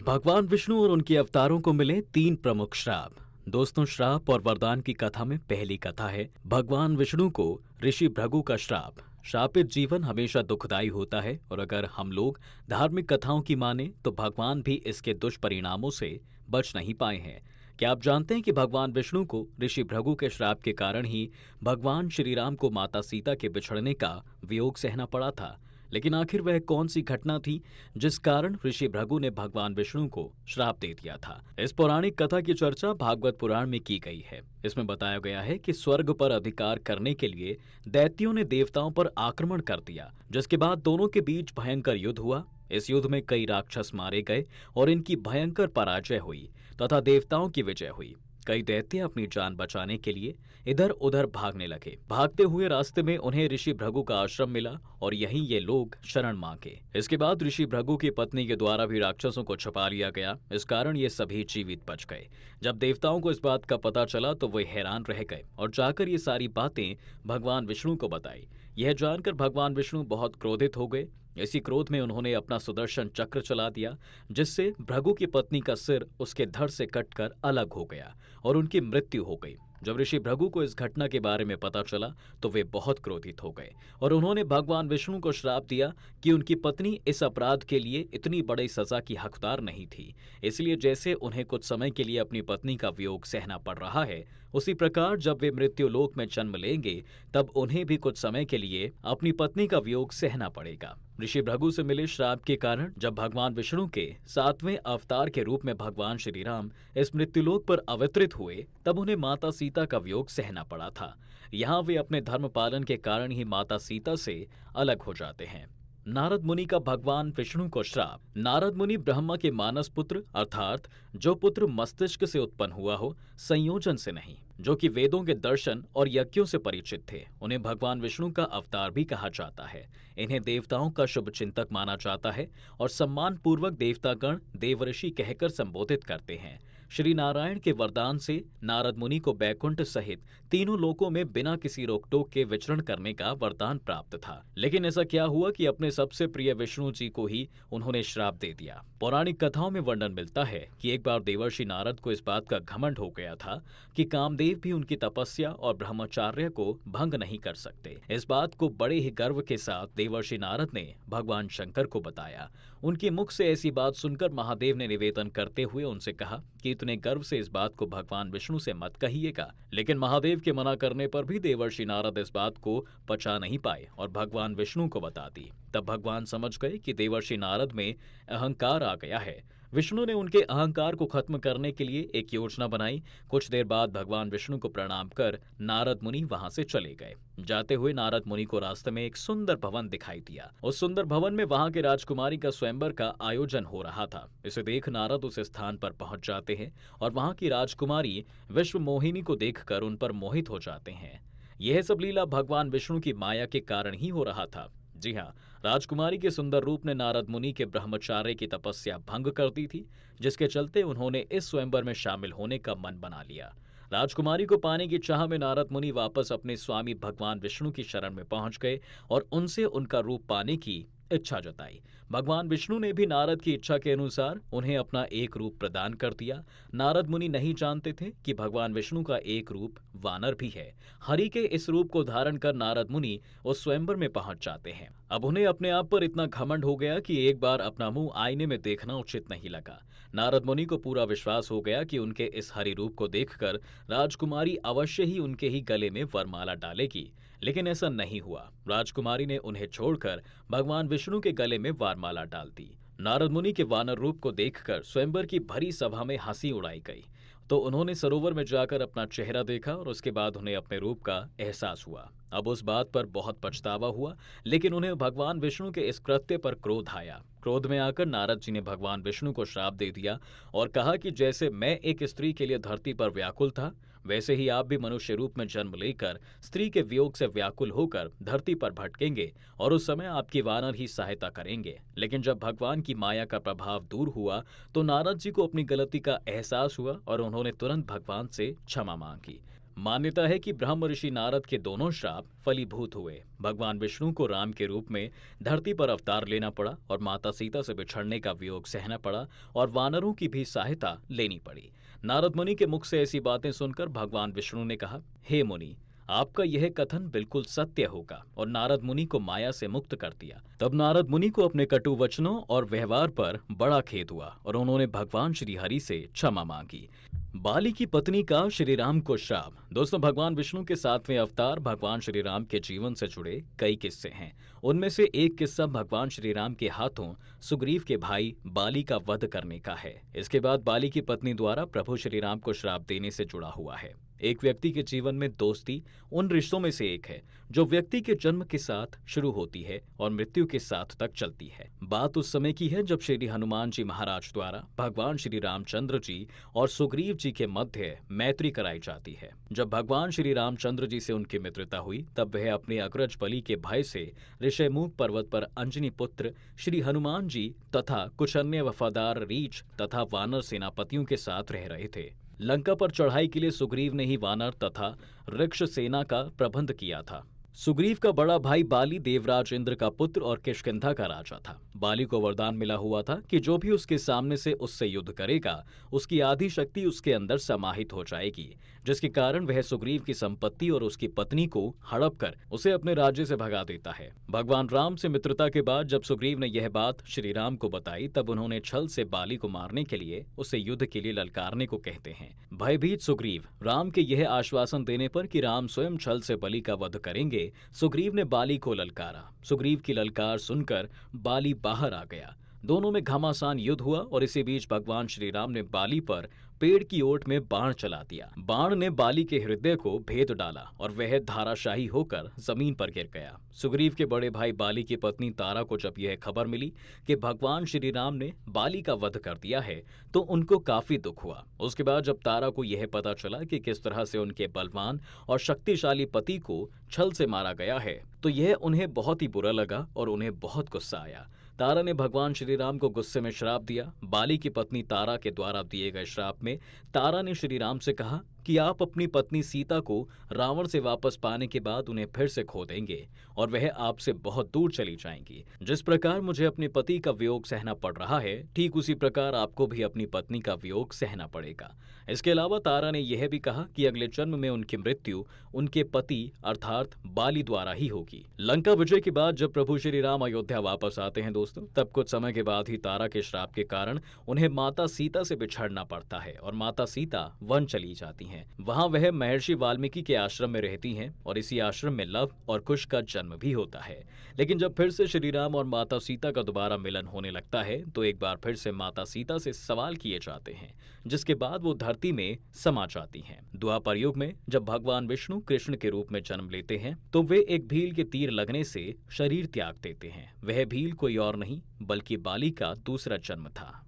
भगवान विष्णु और उनके अवतारों को मिले तीन प्रमुख श्राप। दोस्तों, श्राप और वरदान की कथा में पहली कथा है भगवान विष्णु को ऋषि भृगु का श्राप। श्रापित जीवन हमेशा दुखदायी होता है और अगर हम लोग धार्मिक कथाओं की माने तो भगवान भी इसके दुष्परिणामों से बच नहीं पाए हैं। क्या आप जानते हैं कि भगवान विष्णु को ऋषि भृगु के श्राप के कारण ही भगवान श्री राम को माता सीता के बिछड़ने का वियोग सहना पड़ा था। लेकिन आखिर वह कौन सी घटना थी जिस कारण ऋषि भृगु ने भगवान विष्णु को श्राप दे दिया था। इस पौराणिक कथा की चर्चा भागवत पुराण में की गई है। इसमें बताया गया है कि स्वर्ग पर अधिकार करने के लिए दैत्यों ने देवताओं पर आक्रमण कर दिया, जिसके बाद दोनों के बीच भयंकर युद्ध हुआ। इस युद्ध में कई राक्षस मारे गए और इनकी भयंकर पराजय हुई तथा देवताओं की विजय हुई। कई दैत्य अपनी जान बचाने के लिए इधर उधर भागने लगे। भागते हुए रास्ते में उन्हें ऋषि भृगु का आश्रम मिला और यहीं ये लोग शरण मांगे। इसके बाद ऋषि भृगु की पत्नी के द्वारा भी राक्षसों को छुपा लिया गया। इस कारण ये सभी जीवित बच गए। जब देवताओं को इस बात का पता चला तो वे हैरान रह गए और जाकर ये सारी बातें भगवान विष्णु को बताई। यह जानकर भगवान विष्णु बहुत क्रोधित हो गए। इसी क्रोध में उन्होंने अपना सुदर्शन चक्र चला दिया, जिससे भृगु की पत्नी का सिर उसके धड़ से कटकर अलग हो गया और उनकी मृत्यु हो गई। जब ऋषि भृगु को इस घटना के बारे में पता चला तो वे बहुत क्रोधित हो गए और उन्होंने भगवान विष्णु को श्राप दिया कि उनकी पत्नी इस अपराध के लिए इतनी बड़ी सजा की हकदार नहीं थी। इसलिए जैसे उन्हें कुछ समय के लिए अपनी पत्नी का वियोग सहना पड़ रहा है, उसी प्रकार जब वे मृत्यु लोक में जन्म लेंगे तब उन्हें भी कुछ समय के लिए अपनी पत्नी का वियोग सहना पड़ेगा। ऋषि भृगु से मिले श्राप के कारण जब भगवान विष्णु के 7वें अवतार के रूप में भगवान श्री राम इस मृत्युलोक पर अवतरित हुए, तब उन्हें माता सीता का वियोग सहना पड़ा था। यहाँ वे अपने धर्म पालन के कारण ही माता सीता से अलग हो जाते हैं। नारद मुनि का भगवान विष्णु को श्राप। नारद मुनि ब्रह्मा के मानस पुत्र अर्थात जो पुत्र मस्तिष्क से उत्पन्न हुआ हो, संयोजन से नहीं, जो कि वेदों के दर्शन और यज्ञों से परिचित थे, उन्हें भगवान विष्णु का अवतार भी कहा जाता है। इन्हें देवताओं का शुभ चिंतक माना जाता है और सम्मान पूर्वक देवतागण देवर्षि कहकर संबोधित करते हैं। श्री नारायण के वरदान से नारद मुनि को बैकुंठ सहित तीनों लोकों में बिना किसी रोक टोक के विचरण करने का वरदान प्राप्त था। लेकिन ऐसा क्या हुआ कि अपने सबसे प्रिय विष्णु जी को ही उन्होंने श्राप दे दिया। पौराणिक कथाओं में वर्णन मिलता है कि एक बार देवर्षि नारद को इस बात का घमंड हो गया था कि कामदेव भी उनकी तपस्या और ब्रह्मचार्य को भंग नहीं कर सकते। इस बात को बड़े ही गर्व के साथ देवर्षि नारद ने भगवान शंकर को बताया। उनके मुख से ऐसी बात सुनकर महादेव ने निवेदन करते हुए उनसे कहा कि इतने गर्व से इस बात को भगवान विष्णु से मत कहिएगा। लेकिन महादेव के मना करने पर भी देवर्षि नारद इस बात को पचा नहीं पाए और भगवान विष्णु को बता दी। तब भगवान समझ गए कि देवर्षि नारद में अहंकार आ गया है। विष्णु ने उनके अहंकार को खत्म करने के लिए एक योजना बनाई। कुछ देर बाद भगवान विष्णु को प्रणाम कर नारद मुनि वहां से चले गए। जाते हुए नारद मुनि को रास्ते में एक सुंदर भवन दिखाई दिया। उस सुंदर भवन में वहां के राजकुमारी का स्वयंवर का आयोजन हो रहा था। इसे देख नारद उस स्थान पर पहुंच जाते हैं और वहां की राजकुमारी विश्व मोहिनी को देखकर उन पर मोहित हो जाते हैं। यह सब लीला भगवान विष्णु की माया के कारण ही हो रहा था। जी हाँ, राजकुमारी के सुंदर रूप ने नारद मुनि के ब्रह्मचार्य की तपस्या भंग कर दी थी, जिसके चलते उन्होंने इस स्वयंवर में शामिल होने का मन बना लिया। राजकुमारी को पाने की चाह में नारद मुनि वापस अपने स्वामी भगवान विष्णु की शरण में पहुंच गए और उनसे उनका रूप पाने की इच्छा जताई। भगवान विष्णु ने भी नारद की इच्छा के अनुसार उन्हें अपना एक रूप प्रदान कर दिया। नारद मुनि नहीं जानते थे कि भगवान विष्णु का एक रूप वानर भी है। हरि के इस रूप को धारण कर नारद मुनि उस स्वयंवर में पहुंच जाते हैं। अब उन्हें अपने आप पर इतना घमंड हो गया कि एक बार अपना मुंह आईने में देखना उचित नहीं लगा। नारद मुनि को पूरा विश्वास हो गया कि उनके इस हरि रूप को देखकर राजकुमारी अवश्य ही उनके ही गले में वरमाला डालेगी। लेकिन ऐसा नहीं हुआ। राजकुमारी ने उन्हें छोड़कर भगवान विष्णु के गले में वरमाला डाल दी। नारद मुनि के वानर रूप को देखकर स्वयंवर की भरी सभा में हंसी उड़ाई गई। तो उन्होंने सरोवर में जाकर अपना चेहरा देखा और उसके बाद उन्हें अपने रूप का एहसास हुआ। अब उस बात पर बहुत पछतावा हुआ, लेकिन उन्हें भगवान विष्णु के इस कृत्य पर क्रोध आया। क्रोध में आकर नारद जी ने भगवान विष्णु को श्राप दे दिया और कहा कि जैसे मैं एक स्त्री के लिए धरती पर व्याकुल था, वैसे ही आप भी मनुष्य रूप में जन्म लेकर स्त्री के वियोग से व्याकुल होकर धरती पर भटकेंगे और उस समय आपकी वानर ही सहायता करेंगे। लेकिन जब भगवान की माया का प्रभाव दूर हुआ तो नारद जी को अपनी गलती का एहसास हुआ और उन्होंने तुरंत भगवान से क्षमा मांगी। मान्यता है कि ब्रह्म ऋषि नारद के दोनों श्राप फलीभूत हुए। भगवान विष्णु को राम के रूप में धरती पर अवतार लेना पड़ा और माता सीता से बिछड़ने का वियोग सहना पड़ा और वानरों की भी सहायता लेनी पड़ी। नारद मुनि के मुख से ऐसी बातें सुनकर भगवान विष्णु ने कहा, हे मुनि, आपका यह कथन बिल्कुल सत्य होगा, और नारद मुनि को माया से मुक्त कर दिया। तब नारद मुनि को अपने कटु वचनों और व्यवहार पर बड़ा खेद हुआ और उन्होंने भगवान श्री हरि से क्षमा मांगी। बाली की पत्नी का श्री राम को श्राप। दोस्तों, भगवान विष्णु के 7वें अवतार भगवान श्री राम के जीवन से जुड़े कई किस्से हैं। उनमें से एक किस्सा भगवान श्री राम के हाथों सुग्रीव के भाई बाली का वध करने का है। इसके बाद बाली की पत्नी द्वारा प्रभु श्री राम को श्राप देने से जुड़ा हुआ है। एक व्यक्ति के जीवन में दोस्ती उन रिश्तों में से एक है जो व्यक्ति के जन्म के साथ शुरू होती है और मृत्यु के साथ तक चलती है। बात उस समय की है जब श्री हनुमान जी महाराज द्वारा भगवान श्री रामचंद्र जी और सुग्रीव जी के मध्य मैत्री कराई जाती है। जब भगवान श्री रामचंद्र जी से उनकी मित्रता हुई तब वह अपने अग्रज बलि के भय से ऋषिमुख पर्वत पर अंजनी पुत्र श्री हनुमान जी तथा कुछ अन्य वफादार रीछ तथा वानर सेनापतियों के साथ रह रहे थे। लंका पर चढ़ाई के लिए सुग्रीव ने ही वानर तथा वृक्ष सेना का प्रबंध किया था। सुग्रीव का बड़ा भाई बाली देवराज इंद्र का पुत्र और किष्किंधा का राजा था। बाली को वरदान मिला हुआ था कि जो भी उसके सामने से उससे युद्ध करेगा उसकी आधी शक्ति उसके अंदर समाहित हो जाएगी, जिसके कारण वह सुग्रीव की संपत्ति और उसकी पत्नी को हड़प कर उसे अपने राज्य से भगा देता है। भगवान राम से मित्रता के बाद जब सुग्रीव ने यह बात श्री राम को बताई तब उन्होंने छल से बाली को मारने के लिए उसे युद्ध के लिए ललकारने को कहते हैं। भयभीत सुग्रीव राम के यह आश्वासन देने पर कि राम स्वयं छल से बलि का वध करेंगे, सुग्रीव ने बाली को ललकारा। सुग्रीव की ललकार सुनकर बाली बाहर आ गया। दोनों में घमासान युद्ध हुआ और इसी बीच भगवान श्री राम ने बाली पर पेड़ की ओट में बाण चला दिया। बाण ने बाली के हृदय को भेद डाला और वह धाराशाही होकर जमीन पर गिर गया। सुग्रीव के बड़े भाई बाली की पत्नी तारा को जब यह खबर मिली कि भगवान श्री राम ने बाली का वध कर दिया है तो उनको काफी दुख हुआ। उसके बाद जब तारा को यह पता चला कि किस तरह से उनके बलवान और शक्तिशाली पति को छल से मारा गया है तो यह उन्हें बहुत ही बुरा लगा और उन्हें बहुत गुस्सा आया। तारा ने भगवान श्री राम को गुस्से में श्राप दिया। बाली की पत्नी तारा के द्वारा दिए गए श्राप में तारा ने श्री राम से कहा कि आप अपनी पत्नी सीता को रावण से वापस पाने के बाद उन्हें फिर से खो देंगे और वह आपसे बहुत दूर चली जाएंगी। जिस प्रकार मुझे अपने पति का वियोग सहना पड़ रहा है ठीक उसी प्रकार आपको भी अपनी पत्नी का वियोग सहना पड़ेगा। इसके अलावा तारा ने यह भी कहा कि अगले जन्म में उनकी मृत्यु उनके पति अर्थात बाली द्वारा ही होगी। लंका विजय के बाद जब प्रभु श्री राम अयोध्या वापस आते हैं दोस्तों, तब कुछ समय के बाद ही तारा के श्राप के कारण उन्हें माता सीता से बिछड़ना पड़ता है और माता सीता वन चली जाती हैं। वहां वह महर्षि वाल्मीकि के आश्रम में रहती हैं और इसी आश्रम में लव और कुश का जन्म भी होता है। लेकिन जब फिर से श्री राम और माता सीता का दोबारा मिलन होने लगता है तो एक बार फिर से माता सीता से सवाल किए जाते हैं, जिसके बाद वो धरती में समा जाती हैं। द्वापर युग में जब भगवान विष्णु कृष्ण के रूप में जन्म लेते हैं तो वे एक भील के तीर लगने से शरीर त्याग देते हैं। वह भील कोई और नहीं बल्कि बाली का दूसरा जन्म था।